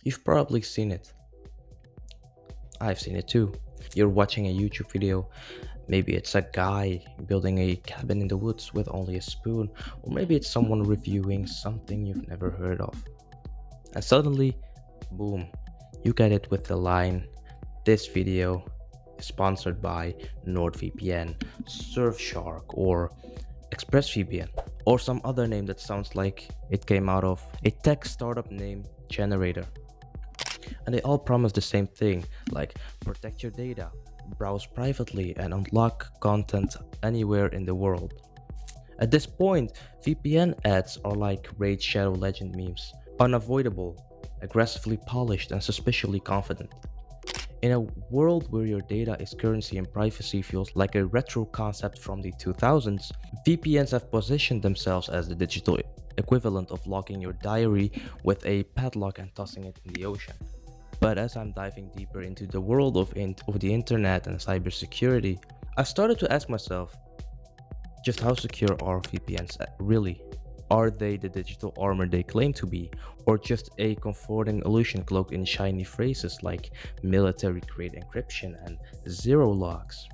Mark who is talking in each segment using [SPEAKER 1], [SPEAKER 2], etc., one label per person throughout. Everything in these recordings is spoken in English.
[SPEAKER 1] You've probably seen it. I've seen it too. You're watching a YouTube video. Maybe it's a guy building a cabin in the woods with only a spoon, or maybe it's someone reviewing something you've never heard of. And suddenly, boom, you get it with the line, this video is sponsored by NordVPN, Surfshark, or ExpressVPN, or some other name that sounds like it came out of a tech startup name generator. And they all promise the same thing, like protect your data, browse privately, and unlock content anywhere in the world. At this point, VPN ads are like Raid Shadow Legend memes, unavoidable, aggressively polished, and suspiciously confident. In a world where your data is currency and privacy feels like a retro concept from the 2000s, VPNs have positioned themselves as the digital equivalent of locking your diary with a padlock and tossing it in the ocean. But as I'm diving deeper into the world of the internet and cybersecurity, I started to ask myself, just how secure are VPNs really? Are they the digital armor they claim to be, or just a comforting illusion cloaked in shiny phrases like military grade encryption and zero logs?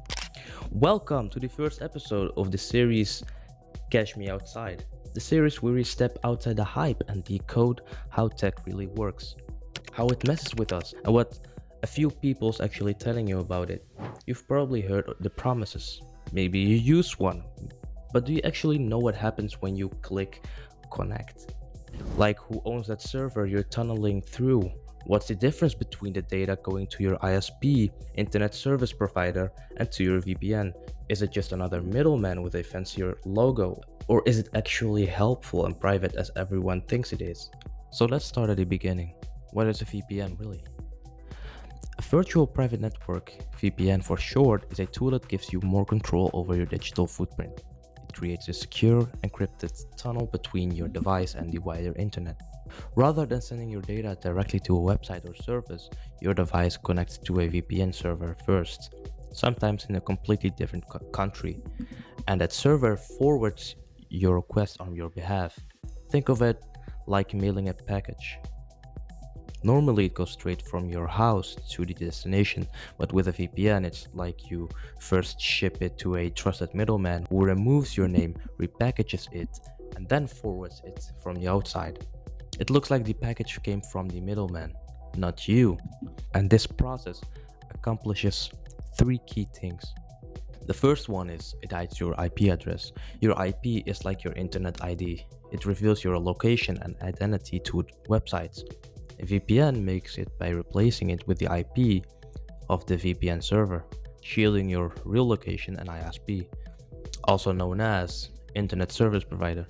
[SPEAKER 1] Welcome to the first episode of the series Catch Me Outside, the series where we step outside the hype and decode how tech really works, how it messes with us, and what a few people's actually telling you about it. You've probably heard the promises. Maybe you use one, but do you actually know what happens when you click connect? Like who owns that server you're tunneling through? What's the difference between the data going to your ISP, internet service provider, and to your VPN? Is it just another middleman with a fancier logo? Or is it actually helpful and private as everyone thinks it is? So let's start at the beginning. What is a VPN really? A virtual private network, VPN for short, is a tool that gives you more control over your digital footprint. It creates a secure, encrypted tunnel between your device and the wider internet. Rather than sending your data directly to a website or service, your device connects to a VPN server first, sometimes in a completely different country, and that server forwards your request on your behalf. Think of it like mailing a package. Normally, it goes straight from your house to the destination, but with a VPN, it's like you first ship it to a trusted middleman who removes your name, repackages it, and then forwards it from the outside. It looks like the package came from the middleman, not you. And this process accomplishes three key things. The first one is it hides your IP address. Your IP is like your internet ID. It reveals your location and identity to websites. A VPN makes it by replacing it with the IP of the VPN server, shielding your real location and ISP, also known as Internet Service Provider.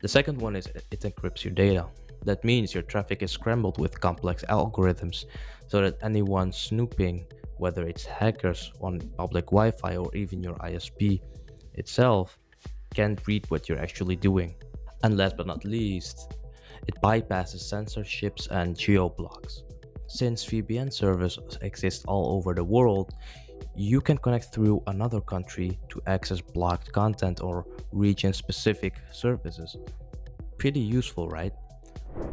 [SPEAKER 1] The second one is it encrypts your data. That means your traffic is scrambled with complex algorithms so that anyone snooping, whether it's hackers on public Wi Fi or even your ISP itself, can't read what you're actually doing. And last but not least, it bypasses censorships and geo blocks. Since VPN servers exist all over the world, you can connect through another country to access blocked content or region specific services. Pretty useful, right?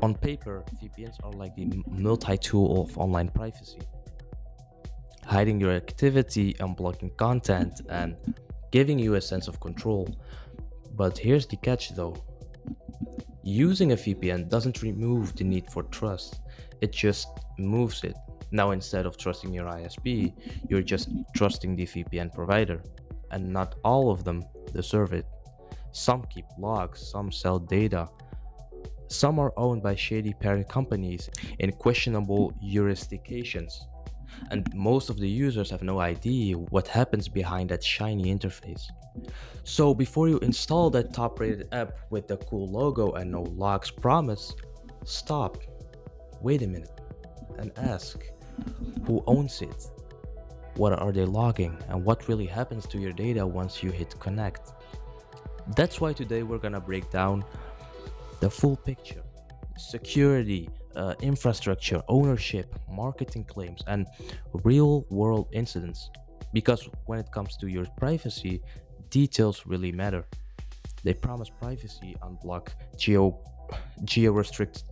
[SPEAKER 1] On paper, VPNs are like the multi tool of online privacy, hiding your activity, unblocking content, and giving you a sense of control. But here's the catch though. Using a VPN doesn't remove the need for trust, it just moves it. Now, instead of trusting your ISP, you're just trusting the VPN provider, and not all of them deserve it. Some keep logs, some sell data, some are owned by shady parent companies in questionable jurisdictions, and most of the users have no idea what happens behind that shiny interface. So before you install that top rated app with the cool logo and no logs promise, stop, wait a minute, and ask who owns it? What are they logging? And what really happens to your data once you hit connect? That's why today we're gonna break down the full picture: security, infrastructure, ownership, marketing claims, and real world incidents. Because when it comes to your privacy, details really matter. They promise privacy, unblock geo restrict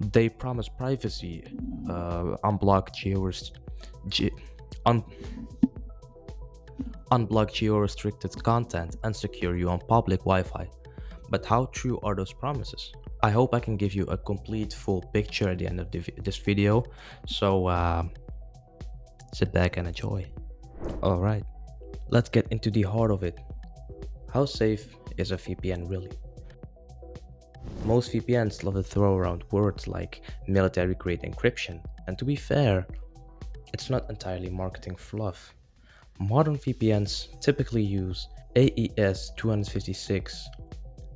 [SPEAKER 1] They promise privacy, unblock ge- un- unblock geo-restricted content, and secure you on public Wi-Fi. But how true are those promises? I hope I can give you a complete full picture at the end of this video. So sit back and enjoy. All right, let's get into the heart of it. How safe is a VPN really? Most VPNs love to throw around words like military grade encryption, and to be fair, it's not entirely marketing fluff. Modern VPNs typically use AES 256,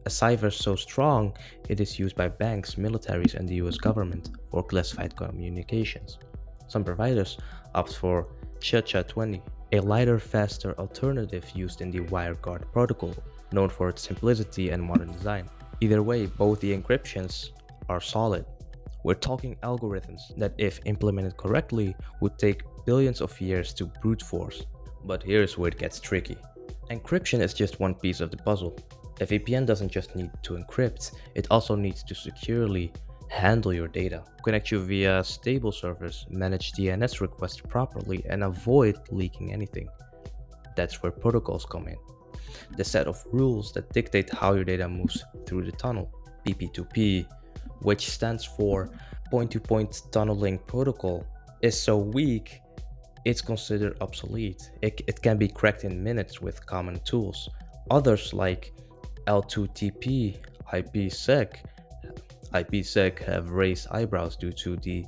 [SPEAKER 1] a cipher so strong it is used by banks, militaries, and the US government for classified communications. Some providers opt for SHA-20, a lighter, faster alternative used in the WireGuard protocol, known for its simplicity and modern design. Either way, both the encryptions are solid. We're talking algorithms that, if implemented correctly, would take billions of years to brute force. But here's where it gets tricky. Encryption is just one piece of the puzzle. A VPN doesn't just need to encrypt, it also needs to securely handle your data, connect you via stable servers, manage DNS requests properly, and avoid leaking anything. That's where protocols come in. The set of rules that dictate how your data moves through the tunnel. PP2P, which stands for point to point tunneling protocol, is so weak it's considered obsolete. It can be cracked in minutes with common tools. Others like L2TP, IPsec, IPsec have raised eyebrows due to the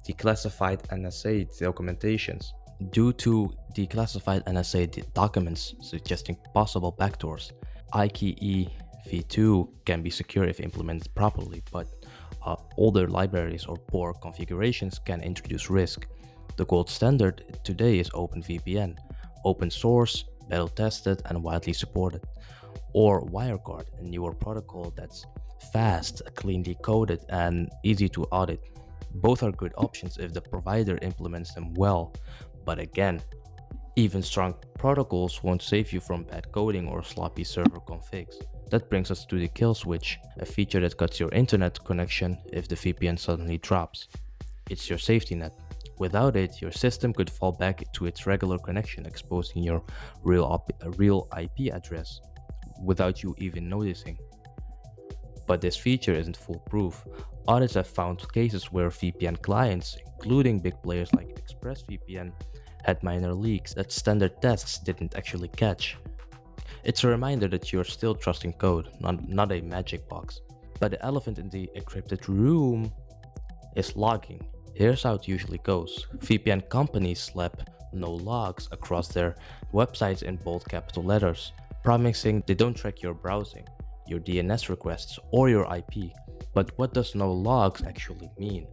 [SPEAKER 1] declassified NSA documentations. Due to declassified NSA documents suggesting possible backdoors, IKE v2 can be secure if implemented properly, but older libraries or poor configurations can introduce risk. The gold standard today is OpenVPN, open source, battle tested, and widely supported, or WireGuard, a newer protocol that's fast, cleanly coded, and easy to audit. Both are good options if the provider implements them well, but again, even strong protocols won't save you from bad coding or sloppy server configs. That brings us to the kill switch, a feature that cuts your internet connection if the VPN suddenly drops. It's your safety net. Without it, your system could fall back to its regular connection, exposing your real IP address without you even noticing. But this feature isn't foolproof. Audits have found cases where VPN clients, including big players like ExpressVPN, had minor leaks that standard tests didn't actually catch. It's a reminder that you're still trusting code, not a magic box. But the elephant in the encrypted room is logging. Here's how it usually goes. VPN companies slap no logs across their websites in bold capital letters, promising they don't track your browsing, your DNS requests, or your IP. But what does no logs actually mean?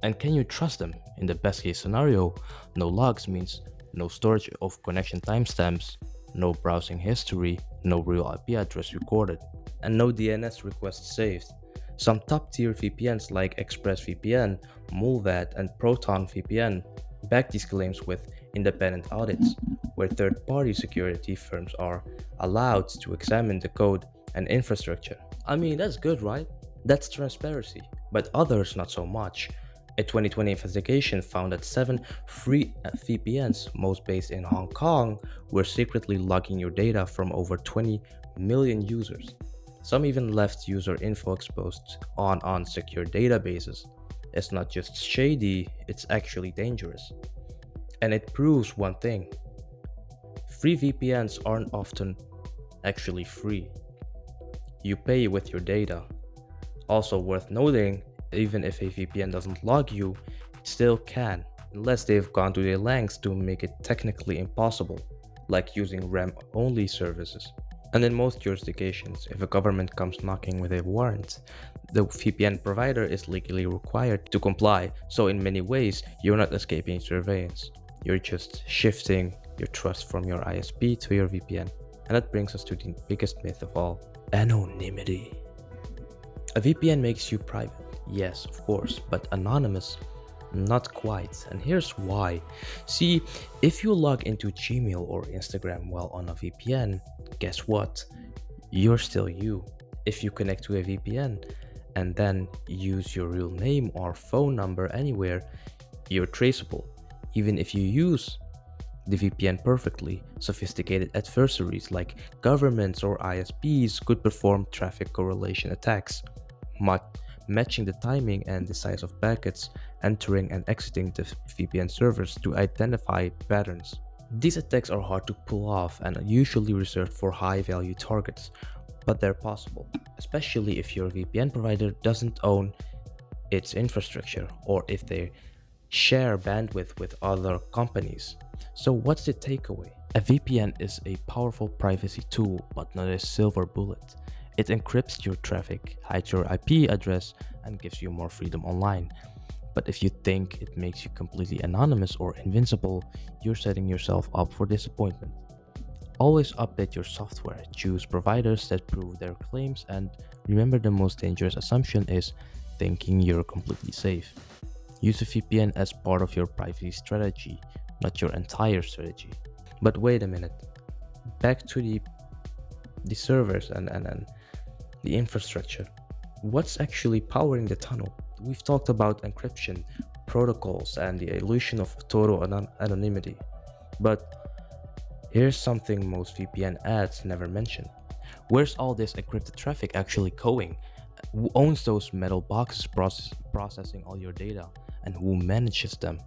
[SPEAKER 1] And can you trust them? In the best case scenario, no logs means no storage of connection timestamps, no browsing history, no real IP address recorded, and no DNS requests saved. Some top tier VPNs like ExpressVPN, Mullvad, and Proton VPN back these claims with independent audits, where third party security firms are allowed to examine the code and infrastructure. I mean, that's good, right? That's transparency, but others not so much. A 2020 investigation found that 7 free VPNs, most based in Hong Kong, were secretly logging your data from over 20 million users. Some even left user info exposed on unsecure databases. It's not just shady, it's actually dangerous. And it proves one thing: free VPNs aren't often actually free. You pay with your data. Also worth noting, even if a VPN doesn't log you, it still can, unless they've gone to the lengths to make it technically impossible, like using RAM-only services. And in most jurisdictions, if a government comes knocking with a warrant, the VPN provider is legally required to comply, so in many ways, you're not escaping surveillance. You're just shifting your trust from your ISP to your VPN. And that brings us to the biggest myth of all: anonymity. A VPN makes you private, yes, of course, but anonymous? Not quite, and here's why. See, if you log into Gmail or Instagram while on a VPN, guess what? You're still you. If you connect to a VPN and then use your real name or phone number anywhere, you're traceable. Even if you use the VPN perfectly, sophisticated adversaries like governments or ISPs could perform traffic correlation attacks, ma- matching the timing and the size of packets entering and exiting the VPN servers to identify patterns. These attacks are hard to pull off and are usually reserved for high value targets, but they're possible, especially if your VPN provider doesn't own its infrastructure or if they share bandwidth with other companies. So, what's the takeaway? A VPN is a powerful privacy tool, but not a silver bullet. It encrypts your traffic, hides your IP address, and gives you more freedom online. But if you think it makes you completely anonymous or invincible, you're setting yourself up for disappointment. Always update your software, choose providers that prove their claims, and remember the most dangerous assumption is thinking you're completely safe. Use a VPN as part of your privacy strategy, not your entire strategy. But wait a minute, back to the servers and the infrastructure. What's actually powering the tunnel? We've talked about encryption, protocols, and the illusion of total anonymity. But here's something most VPN ads never mention. Where's all this encrypted traffic actually going? Who owns those metal boxes processing all your data? And who manages them?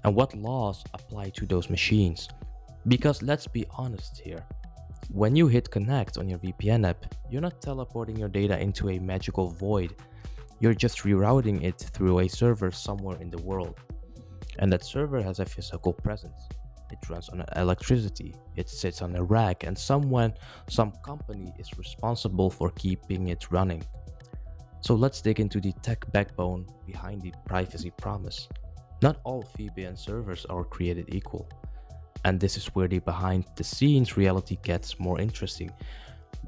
[SPEAKER 1] And what laws apply to those machines? Because let's be honest here, when you hit connect on your VPN app, you're not teleporting your data into a magical void. You're just rerouting it through a server somewhere in the world. And that server has a physical presence. It runs on electricity, it sits on a rack, and some company is responsible for keeping it running. So let's dig into the tech backbone behind the privacy promise. Not all VPN servers are created equal, and this is where the behind the scenes reality gets more interesting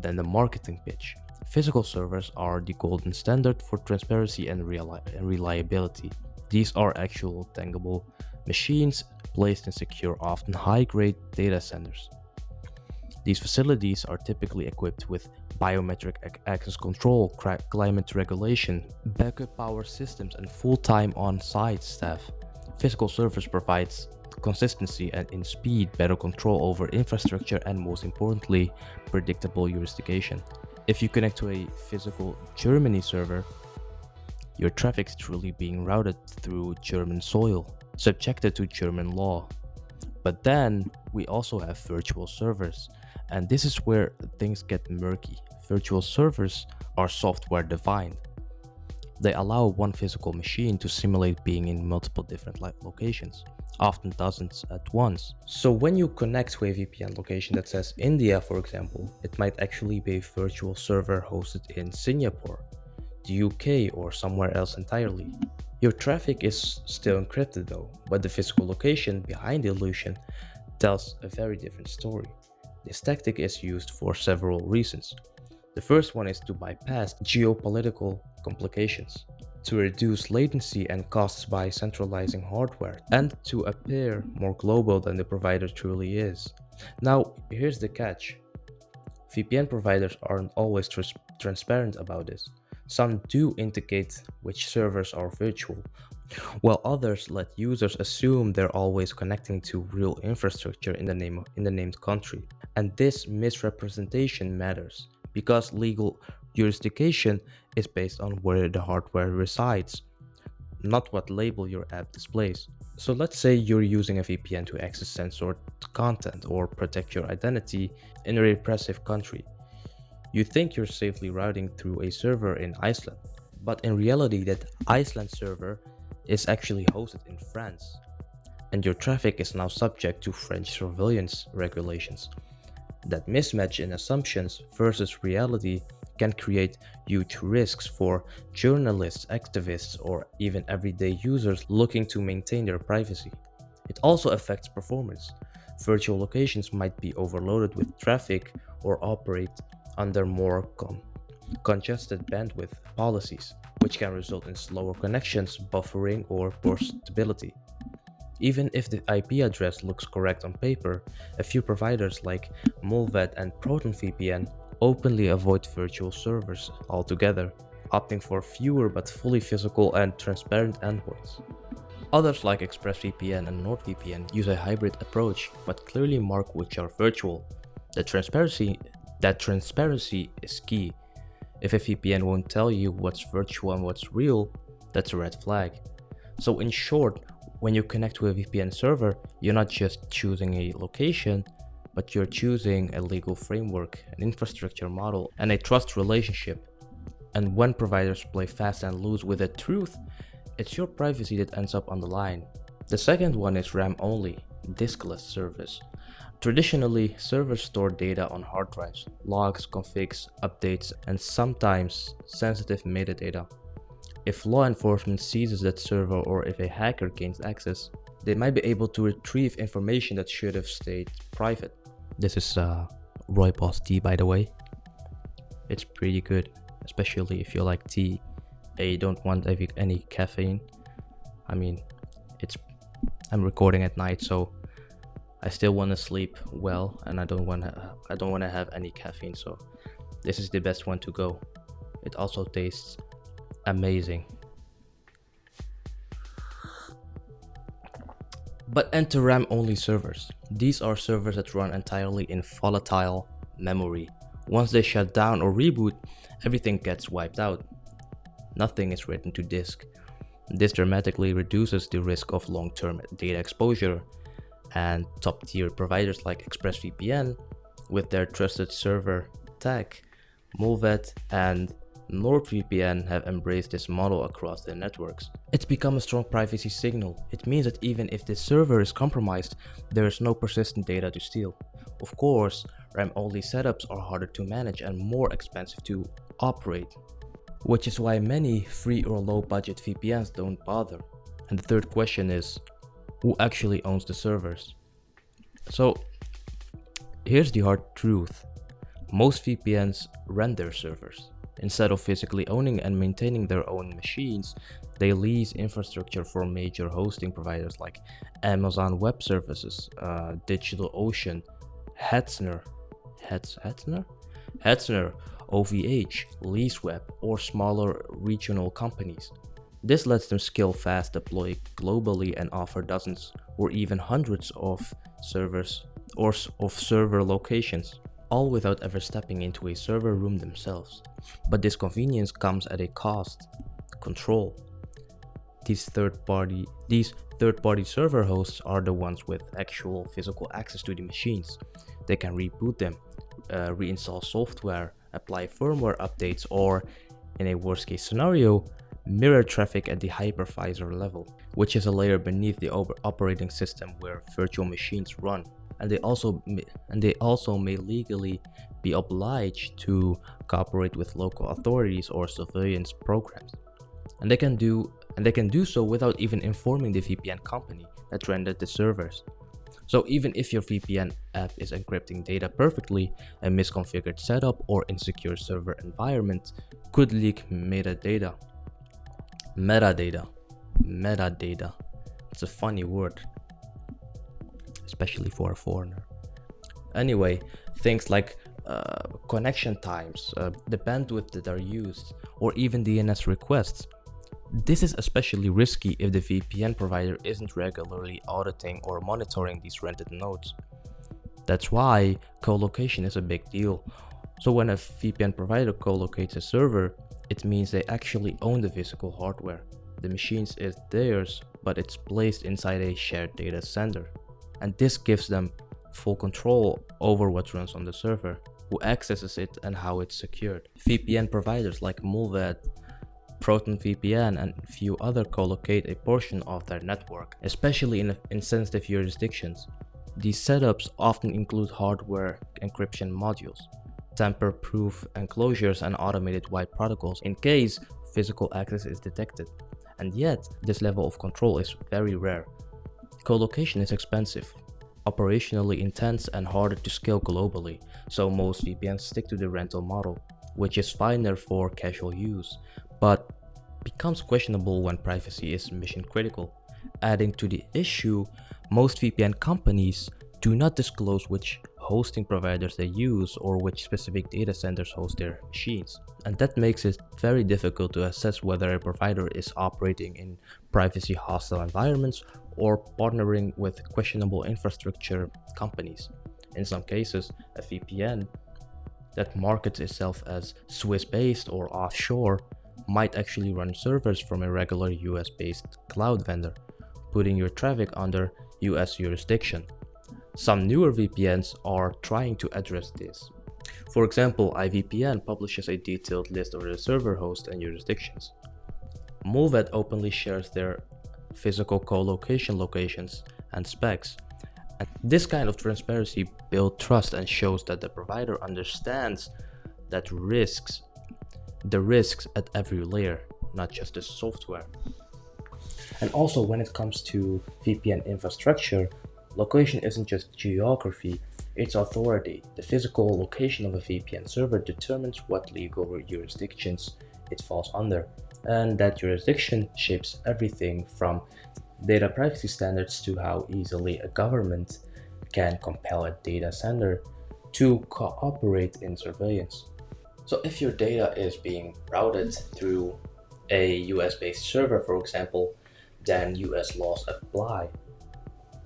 [SPEAKER 1] than the marketing pitch. Physical servers are the golden standard for transparency and reliability. These are actual tangible machines placed in secure, often high grade data centers. These facilities are typically equipped with biometric access control, climate regulation, backup power systems, and full-time on-site staff. Physical servers provides consistency and in speed, better control over infrastructure, and most importantly, predictable jurisdiction. If you connect to a physical Germany server, your traffic is truly being routed through German soil, subjected to German law. But then we also have virtual servers, and this is where things get murky. Virtual servers are software defined. They allow one physical machine to simulate being in multiple different locations, often dozens at once. So when you connect to a VPN location that says India, for example, it might actually be a virtual server hosted in Singapore, the UK, or somewhere else entirely. Your traffic is still encrypted though, but the physical location behind the illusion tells a very different story. This tactic is used for several reasons. The first one is to bypass geopolitical complications, to reduce latency and costs by centralizing hardware, and to appear more global than the provider truly is. Now, here's the catch. VPN providers aren't always transparent about this. Some do indicate which servers are virtual, while others let users assume they're always connecting to real infrastructure in the named country. And this misrepresentation matters because legal jurisdiction is based on where the hardware resides, not what label your app displays. So let's say you're using a VPN to access censored content or protect your identity in a repressive country. You think you're safely routing through a server in Iceland, but in reality that Iceland server is actually hosted in France, and your traffic is now subject to French surveillance regulations. That mismatch in assumptions versus reality can create huge risks for journalists, activists, or even everyday users looking to maintain their privacy. It also affects performance. Virtual locations might be overloaded with traffic or operate under more congested bandwidth policies, which can result in slower connections, buffering, or poor stability. Even if the IP address looks correct on paper, a few providers like Mulvet and ProtonVPN openly avoid virtual servers altogether. opting for fewer but fully physical and transparent endpoints. Others like ExpressVPN and NordVPN use a hybrid approach but clearly mark which are virtual. The transparency is key. If a VPN won't tell you what's virtual and what's real, that's a red flag. So in short, when you connect to a VPN server, you're not just choosing a location, but you're choosing a legal framework, an infrastructure model, and a trust relationship. And when providers play fast and loose with the truth, it's your privacy that ends up on the line. The second one is RAM only, diskless service. Traditionally, servers store data on hard drives, logs, configs, updates, and sometimes sensitive metadata. If law enforcement seizes that server or if a hacker gains access, they might be able to retrieve information that should have stayed private. This is Rooibos tea, by the way. It's pretty good, especially if you like tea and you don't want any caffeine. I mean, I'm recording at night, so I still want to sleep well, and I don't want to have any caffeine. So this is the best one to go. It also tastes amazing. But enter RAM only servers. These are servers that run entirely in volatile memory. Once they shut down or reboot, everything gets wiped out. Nothing is written to disk. This dramatically reduces the risk of long-term data exposure, and top-tier providers like ExpressVPN with their trusted server tag, Mulvet, and NordVPN have embraced this model across their networks. It's become a strong privacy signal. It means that even if the server is compromised, there is no persistent data to steal. Of course, RAM-only setups are harder to manage and more expensive to operate, which is why many free or low-budget VPNs don't bother. And the third question is, who actually owns the servers? So here's the hard truth. Most VPNs rent their servers. Instead of physically owning and maintaining their own machines, they lease infrastructure from major hosting providers like Amazon Web Services, DigitalOcean, Hetzner, OVH, LeaseWeb, or smaller regional companies. This lets them scale fast, deploy globally, and offer dozens or even hundreds of servers or of server locations, all without ever stepping into a server room themselves. But this convenience comes at a cost: control. These third-party server hosts are the ones with actual physical access to the machines. They can reboot them, reinstall software, apply firmware updates, or, in a worst-case scenario, mirror traffic at the hypervisor level, which is a layer beneath the operating system where virtual machines run. And they also may legally be obliged to cooperate with local authorities or surveillance programs. And they can do so without even informing the VPN company that rendered the servers. So even if your VPN app is encrypting data perfectly, a misconfigured setup or insecure server environment could leak metadata. Metadata. It's a funny word, especially for a foreigner. Anyway, things like connection times, the bandwidth that are used, or even DNS requests. This is especially risky if the VPN provider isn't regularly auditing or monitoring these rented nodes. That's why co-location is a big deal. So when a VPN provider co-locates a server, it means they actually own the physical hardware. The machine is theirs, but it's placed inside a shared data center. And this gives them full control over what runs on the server, who accesses it, and how it's secured. VPN providers like Mulvet, ProtonVPN, and a few others co-locate a portion of their network, especially in sensitive jurisdictions. These setups often include hardware encryption modules, tamper-proof enclosures, and automated wide protocols in case physical access is detected. And yet, this level of control is very rare. Co-location is expensive, operationally intense, and harder to scale globally, so most VPNs stick to the rental model, which is finer for casual use, but becomes questionable when privacy is mission critical. Adding to the issue, most VPN companies do not disclose which hosting providers they use or which specific data centers host their machines. And that makes it very difficult to assess whether a provider is operating in privacy hostile environments or partnering with questionable infrastructure companies. In some cases, a VPN that markets itself as Swiss based or offshore might actually run servers from a regular US based cloud vendor, putting your traffic under US jurisdiction. Some newer VPNs are trying to address this. For example, IVPN publishes a detailed list of their server hosts and jurisdictions. Movet openly shares their physical co-location locations and specs. And this kind of transparency builds trust and shows that the provider understands that the risks at every layer, not just the software. And also, when it comes to VPN infrastructure, location isn't just geography, it's authority. The physical location of a VPN server determines what legal jurisdictions it falls under, and that jurisdiction shapes everything from data privacy standards to how easily a government can compel a data center to cooperate in surveillance. So if your data is being routed through a US based server, for example, then US laws apply.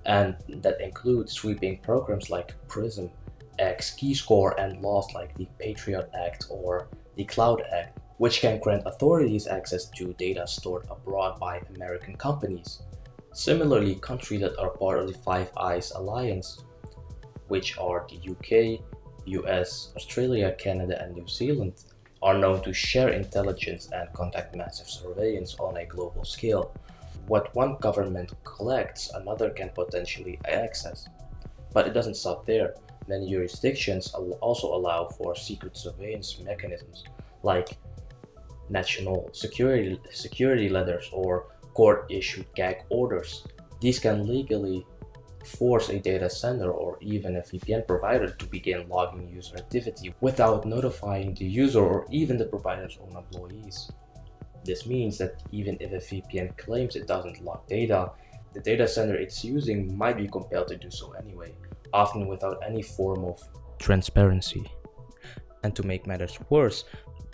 [SPEAKER 1] And that includes sweeping programs like PRISM, X Keyscore, and laws like the Patriot Act or the Cloud Act, which can grant authorities access to data stored abroad by American companies. Similarly, countries that are part of the Five Eyes Alliance, which are the UK, US, Australia, Canada, and New Zealand, are known to share intelligence and conduct massive surveillance on a global scale. What one government collects, another can potentially access. But it doesn't stop there. Many jurisdictions also allow for secret surveillance mechanisms like national security letters or court-issued gag orders. These can legally force a data center or even a VPN provider to begin logging user activity without notifying the user or even the provider's own employees. This means that even if a VPN claims it doesn't log data, the data center it's using might be compelled to do so anyway, often without any form of transparency. And to make matters worse,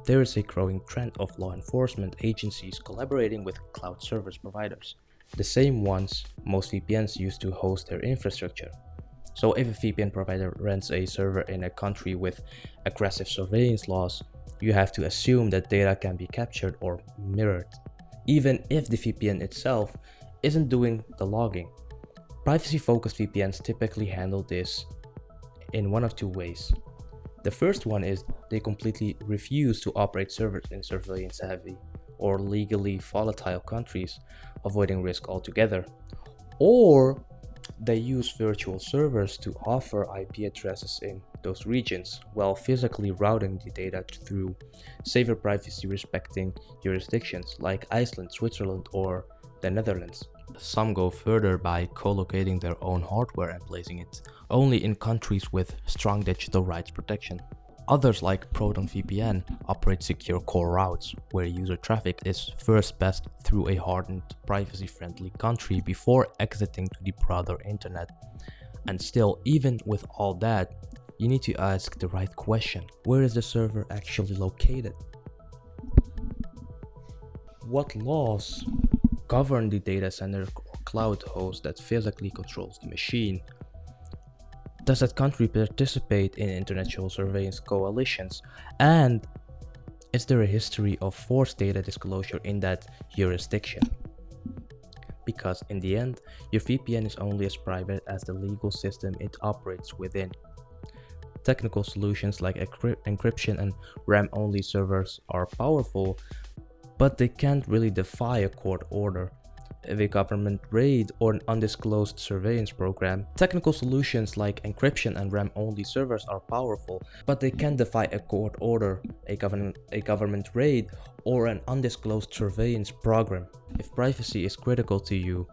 [SPEAKER 1] there is a growing trend of law enforcement agencies collaborating with cloud service providers, the same ones most VPNs use to host their infrastructure. So if a VPN provider rents a server in a country with aggressive surveillance laws, you have to assume that data can be captured or mirrored, even if the VPN itself isn't doing the logging. Privacy-focused VPNs typically handle this in one of two ways. The first one is they completely refuse to operate servers in surveillance-heavy or legally volatile countries, avoiding risk altogether. Or they use virtual servers to offer IP addresses in those regions while physically routing the data through safer privacy respecting jurisdictions like Iceland, Switzerland, or the Netherlands. Some go further by co-locating their own hardware and placing it only in countries with strong digital rights protection. Others, like ProtonVPN, operate secure core routes where user traffic is first passed through a hardened, privacy-friendly country before exiting to the broader internet. And still, even with all that, you need to ask the right question. Where is the server actually located? What laws govern the data center or cloud host that physically controls the machine? Does that country participate in international surveillance coalitions? And is there a history of forced data disclosure in that jurisdiction? Because in the end, your VPN is only as private as the legal system it operates within. Technical solutions like encryption and RAM-only servers are powerful, but they can't really defy a court order. If a government raid or an undisclosed surveillance program, technical solutions like encryption and RAM-only servers are powerful, but they can't defy a court order, a government raid, or an undisclosed surveillance program. If privacy is critical to you,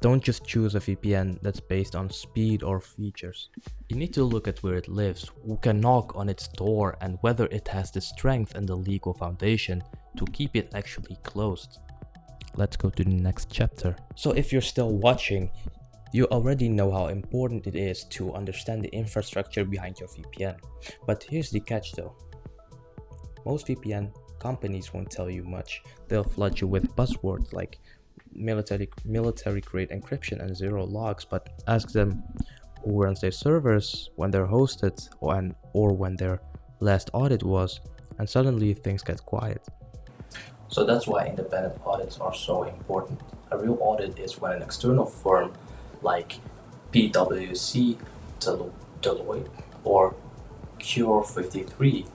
[SPEAKER 1] don't just choose a VPN that's based on speed or features. You need to look at where it lives, who can knock on its door, and whether it has the strength and the legal foundation to keep it actually closed. Let's go to the next chapter. So if you're still watching, You already know how important it is to understand the infrastructure behind your VPN. But here's the catch though. Most VPN companies won't tell you much. They'll flood you with buzzwords like military grade encryption and zero logs, but ask them who runs their servers, when they're hosted, or when their last audit was, and suddenly things get quiet. So that's why independent audits are so important. A real audit is when an external firm like PwC, Deloitte, or Cure 53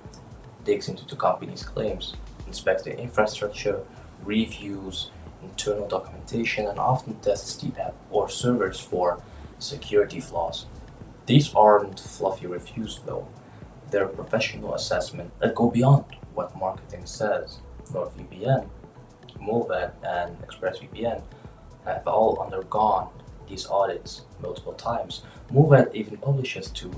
[SPEAKER 1] digs into the company's claims, inspects the infrastructure, reviews internal documentation, and often tests the app or servers for security flaws. These aren't fluffy reviews though, they're professional assessment that go beyond what marketing says. NordVPN, MoveAd, and ExpressVPN have all undergone these audits multiple times. MoveAd even publishes the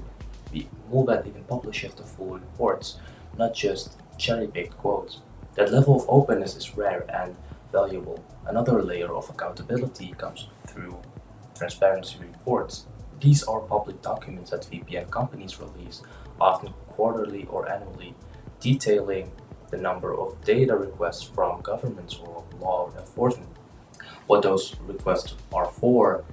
[SPEAKER 1] full reports, not just cherry-picked quotes. That level of openness is rare and valuable. Another layer of accountability comes through transparency reports. These are public documents that VPN companies release, often quarterly or annually, detailing the number of data requests from governments or law enforcement, what those requests are for,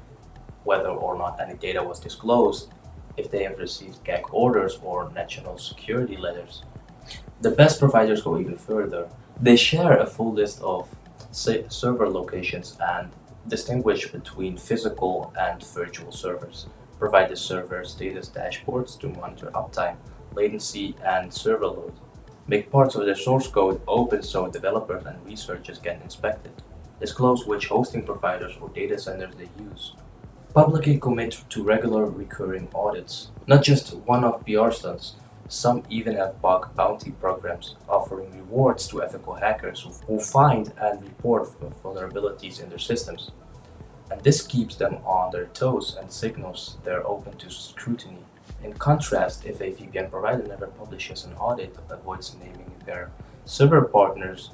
[SPEAKER 1] whether or not any data was disclosed, if they have received gag orders or national security letters. The best providers go even further. They share a full list of server locations and distinguish between physical and virtual servers, provide the server status dashboards to monitor uptime, latency, and server load, make parts of their source code open so developers and researchers can inspect it, disclose which hosting providers or data centers they use, publicly commit to regular recurring audits, not just one-off PR stunts. Some even have bug bounty programs offering rewards to ethical hackers who find and report vulnerabilities in their systems. And this keeps them on their toes and signals they're open to scrutiny. In contrast, if a VPN provider never publishes an audit, avoids naming their server partners,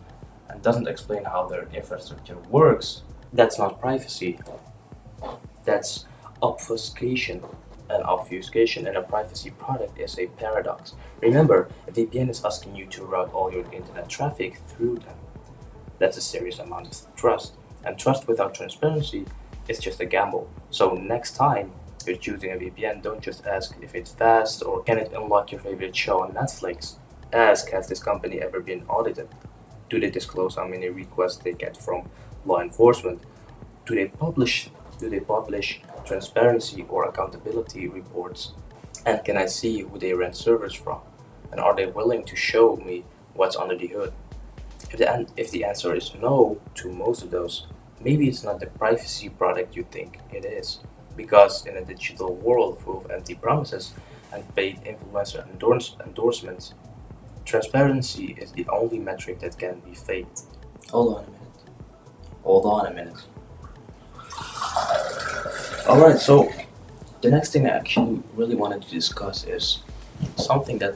[SPEAKER 1] and doesn't explain how their infrastructure works, that's not privacy, that's obfuscation. And obfuscation in a privacy product is a paradox. Remember, a VPN is asking you to route all your internet traffic through them. That's a serious amount of trust. And trust without transparency is just a gamble. So next time you're choosing a VPN, don't just ask if it's fast or can it unlock your favorite show on Netflix. Ask, has this company ever been audited? Do they disclose how many requests they get from law enforcement? Do they publish transparency or accountability reports? And can I see who they rent servers from? And are they willing to show me what's under the hood? If the answer is no to most of those, maybe it's not the privacy product you think it is. Because in a digital world full of empty promises and paid influencer endorsements, transparency is the only metric that can be faked. Hold on a minute. Hold on a minute. Alright, so the next thing I actually really wanted to discuss is something that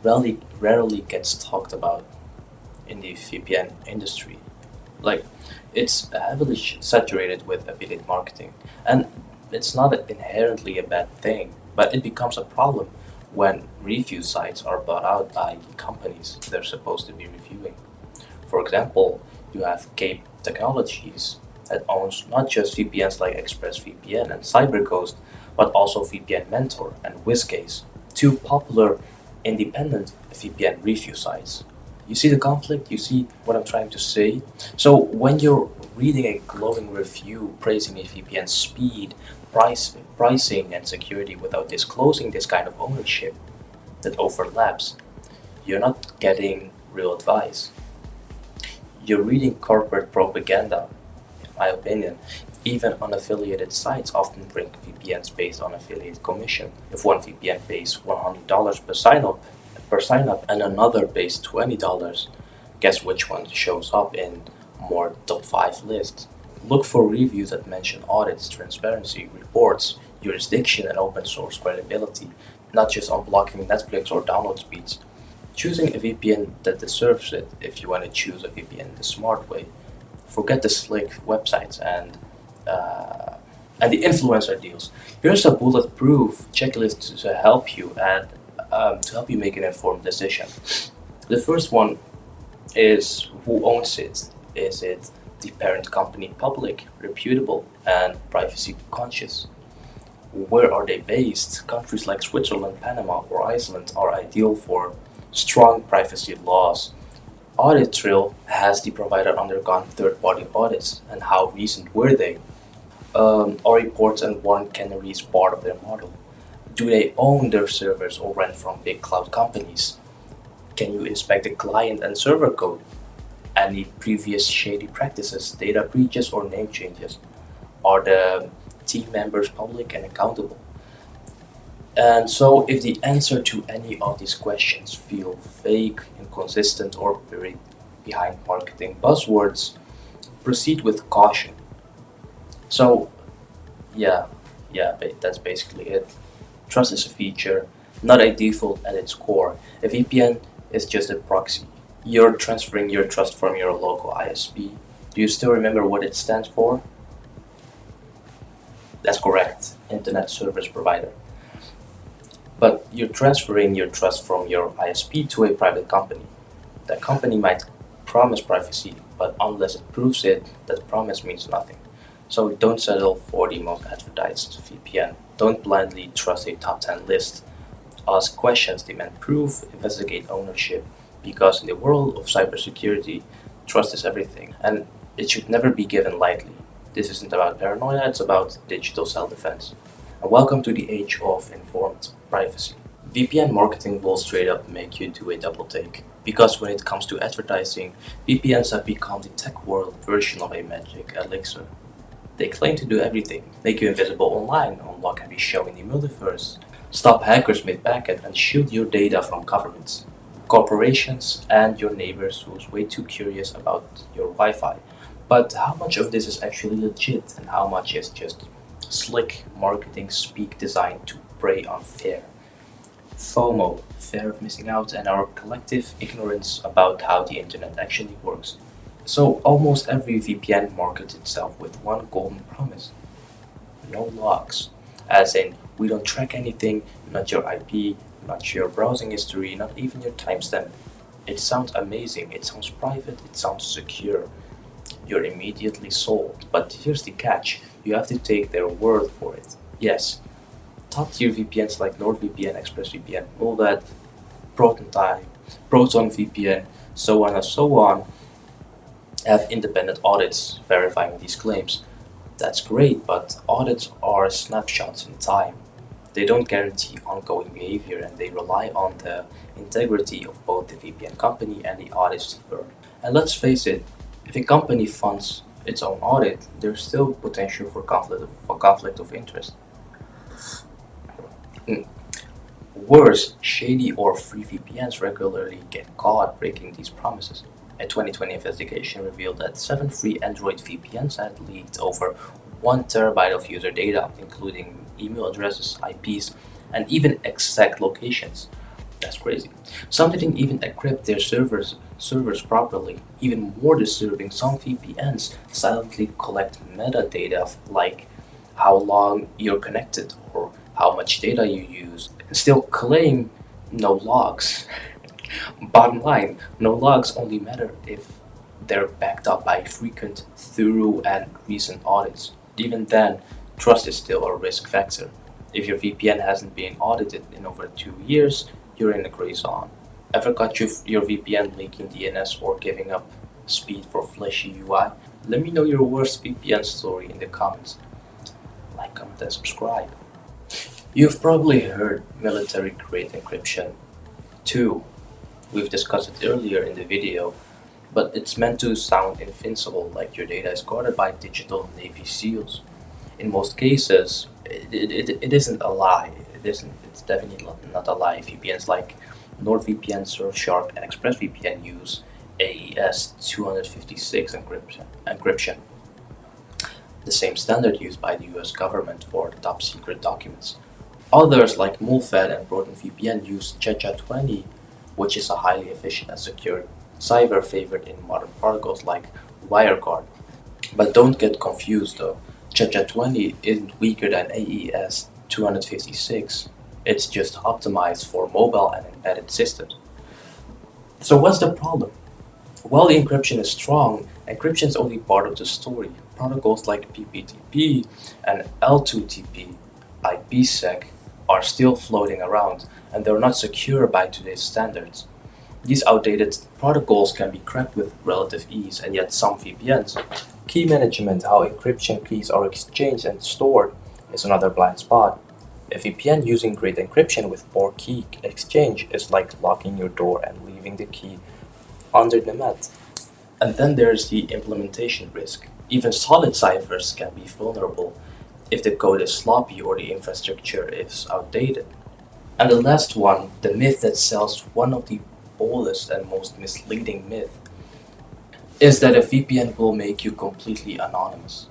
[SPEAKER 1] rarely gets talked about in the VPN industry. Like, it's heavily saturated with affiliate marketing, and it's not inherently a bad thing, but it becomes a problem when review sites are bought out by companies they're supposed to be reviewing. For example, you have Cape Technologies that owns not just VPNs like ExpressVPN and CyberGhost, but also VPN Mentor and WizCase, two popular independent VPN review sites. You see the conflict? You see what I'm trying to say? So when you're reading a glowing review praising a VPN speed, pricing, and security without disclosing this kind of ownership that overlaps, you're not getting real advice. You're reading corporate propaganda, in my opinion. Even unaffiliated sites often bring VPNs based on affiliate commission. If one VPN pays $100 per sign up and another pays $20, guess which one shows up in more top 5 lists? Look for reviews that mention audits, transparency, reports, jurisdiction, and open source credibility, not just unblocking Netflix or download speeds. Choosing a VPN that deserves it if you want to choose a VPN the smart way. Forget the slick websites and
[SPEAKER 2] And the influencer deals. Here's a bulletproof checklist to help you make an informed decision. The first one is who owns it. Is it the parent company public, reputable, and privacy conscious? Where are they based? Countries like Switzerland, Panama, or Iceland are ideal for strong privacy laws. Audit trail: has the provider undergone third-party audits, and how recent were they? Are reports and warrant canaries part of their model? Do they own their servers or rent from big cloud companies? Can you inspect the client and server code? Any previous shady practices, data breaches, or name changes? Are the team members public and accountable? And so, if the answer to any of these questions feel vague, inconsistent, or buried behind marketing buzzwords, proceed with caution. So, yeah, that's basically it. Trust is a feature, not a default at its core. A VPN is just a proxy. You're transferring your trust from your local ISP. Do you still remember what it stands for? That's correct, Internet Service Provider. But you're transferring your trust from your ISP to a private company. That company might promise privacy, but unless it proves it, that promise means nothing. So don't settle for the most advertised VPN. Don't blindly trust a top 10 list. Ask questions, demand proof, investigate ownership, because in the world of cybersecurity, trust is everything, and it should never be given lightly. This isn't about paranoia, it's about digital self defense. And welcome to the age of informed privacy. VPN marketing will straight up make you do a double take. Because when it comes to advertising, VPNs have become the tech world version of a magic elixir. They claim to do everything: make you invisible online, unlock every show in the multiverse, stop hackers mid-packet, and shield your data from governments, corporations, and your neighbors who's way too curious about your Wi-Fi. But how much of this is actually legit, and how much is just slick marketing speak designed to prey on fear? FOMO, fear of missing out, and our collective ignorance about how the internet actually works. So almost every VPN markets itself with one golden promise: no logs. As in, we don't track anything, not your IP, not your browsing history, not even your timestamp. It sounds amazing, it sounds private, it sounds secure. You're immediately sold. But here's the catch: you have to take their word for it. Yes, top tier VPNs like NordVPN, ExpressVPN, Mullvad, Proton Proton VPN, so on and so on, have independent audits verifying these claims. That's great, but audits are snapshots in time. They don't guarantee ongoing behavior, and they rely on the integrity of both the VPN company and the audit firm. And let's face it, if a company funds its own audit, there's still potential for conflict of interest. Mm. Worse, shady or free VPNs regularly get caught breaking these promises. A 2020 investigation revealed that 7 free Android VPNs had leaked over 1 terabyte of user data, including email addresses, IPs, and even exact locations. That's crazy. Some didn't even encrypt their servers properly. Even more disturbing, some VPNs silently collect metadata like how long you're connected or how much data you use, and still claim no logs. Bottom line, no logs only matter if they're backed up by frequent, thorough, and recent audits. Even then, trust is still a risk factor. If your VPN hasn't been audited in over 2 years, you're in a gray zone. Ever got your VPN leaking DNS or giving up speed for flashy UI? Let me know your worst VPN story in the comments. Like, comment, and subscribe. You've probably heard military grade encryption too. We've discussed it earlier in the video, but it's meant to sound invincible, like your data is guarded by digital Navy SEALs. In most cases, it isn't a lie. It isn't. It's definitely not a lie. VPNs like NordVPN, Surfshark, and ExpressVPN use AES 256 encryption, the same standard used by the US government for top secret documents. Others like Mullvad and ProtonVPN use CHECHA 20, which is a highly efficient and secure cyber favorite in modern protocols like WireGuard. But don't get confused though. Ep.1 isn't weaker than AES 256. It's just optimized for mobile and embedded systems. So what's the problem? While the encryption is strong, encryption is only part of the story. Protocols like PPTP and L2TP, IPsec, are still floating around, and they're not secure by today's standards. These outdated protocols can be cracked with relative ease, and yet some VPNs. Key management, how encryption keys are exchanged and stored, is another blind spot. A VPN using great encryption with poor key exchange is like locking your door and leaving the key under the mat. And then there's the implementation risk. Even solid ciphers can be vulnerable if the code is sloppy or the infrastructure is outdated. And the last one, the myth that sells, one of the boldest and most misleading myth, is that a VPN will make you completely anonymous.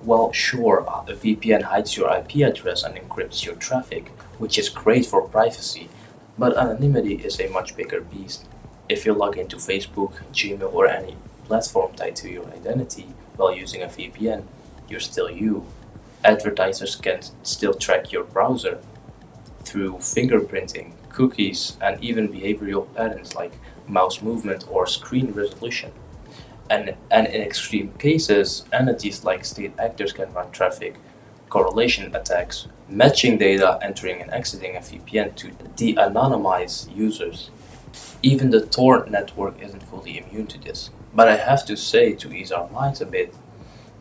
[SPEAKER 2] Well, sure, a VPN hides your IP address and encrypts your traffic, which is great for privacy, but anonymity is a much bigger beast. If you log into Facebook, Gmail, or any platform tied to your identity while using a VPN, you're still you. Advertisers can still track your browser through fingerprinting, cookies, and even behavioral patterns like mouse movement or screen resolution. And in extreme cases, entities like state actors can run traffic correlation attacks, matching data entering and exiting a VPN to de-anonymize users. Even the Tor network isn't fully immune to this. But I have to say, to ease our minds a bit,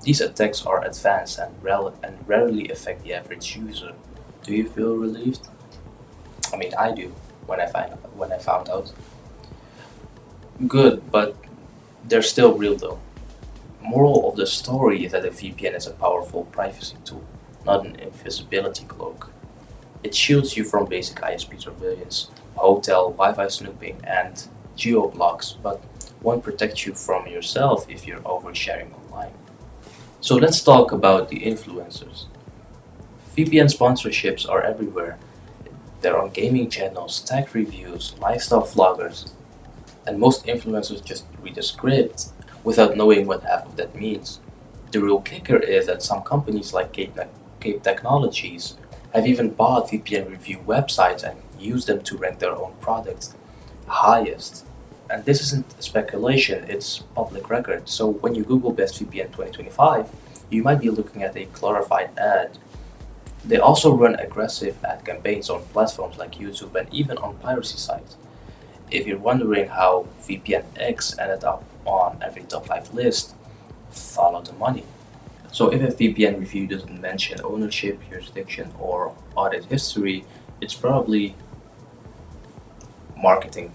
[SPEAKER 2] these attacks are advanced and rarely affect the average user. Do you feel relieved? I mean, I do when I found out. Good, but they're still real though. Moral of the story is that a VPN is a powerful privacy tool, not an invisibility cloak. It shields you from basic ISP surveillance, hotel Wi-Fi snooping, and geo-blocks, but won't protect you from yourself if you're oversharing online. So let's talk about the influencers. VPN sponsorships are everywhere. They're on gaming channels, tech reviews, lifestyle vloggers, and most influencers just read a script without knowing what half of that means. The real kicker is that some companies like Cape Technologies have even bought VPN review websites and used them to rank their own products highest. And this isn't speculation, it's public record. So when you Google Best VPN 2025, you might be looking at a glorified ad. They also run aggressive ad campaigns on platforms like YouTube and even on piracy sites. If you're wondering how VPN X ended up on every top 5 list, follow the money. So if a VPN review doesn't mention ownership, jurisdiction, or audit history, it's probably marketing.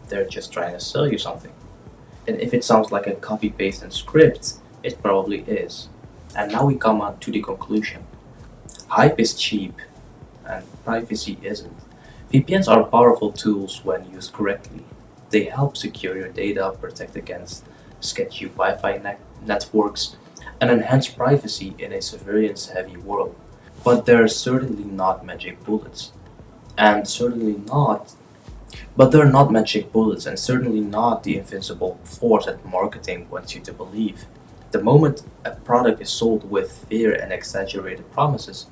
[SPEAKER 2] They're just trying to sell you something. And if it sounds like a copy paste and script, it probably is. And now we come on to the conclusion. Hype is cheap, and privacy isn't. VPNs are powerful tools when used correctly. They help secure your data, protect against sketchy Wi-Fi networks, and enhance privacy in a surveillance-heavy world. But they're certainly not magic bullets, and certainly not. But they're not magic bullets, and certainly not the invincible force that marketing wants you to believe. The moment a product is sold with fear and exaggerated promises,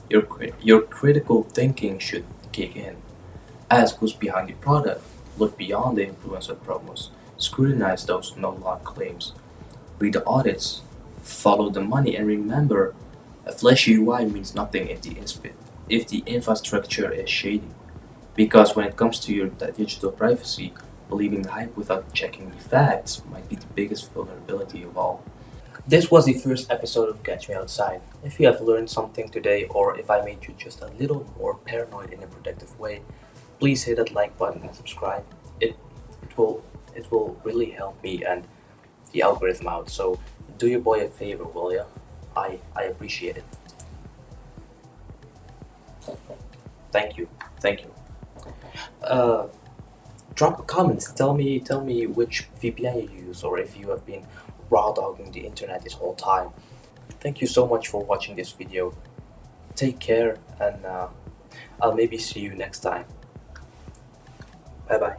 [SPEAKER 2] your critical thinking should kick in. Ask who's behind the product, look beyond the influencer promos, scrutinize those no-log claims, read the audits, follow the money, and remember, a flashy UI means nothing if the infrastructure is shady. Because when it comes to your digital privacy, believing the hype without checking the facts might be the biggest vulnerability of all. This was the first episode of Catch Me Outside. If you have learned something today, or if I made you just a little more paranoid in a productive way, please hit that like button and subscribe. It it will really help me and the algorithm out. So do your boy a favor, will ya? I appreciate it. Thank you. Thank you. Uh, Drop a comment. Tell me which VPN you use, or if you have been raw dogging the internet this whole time. Thank you so much for watching this video. Take care, and I'll maybe see you next time. Bye bye.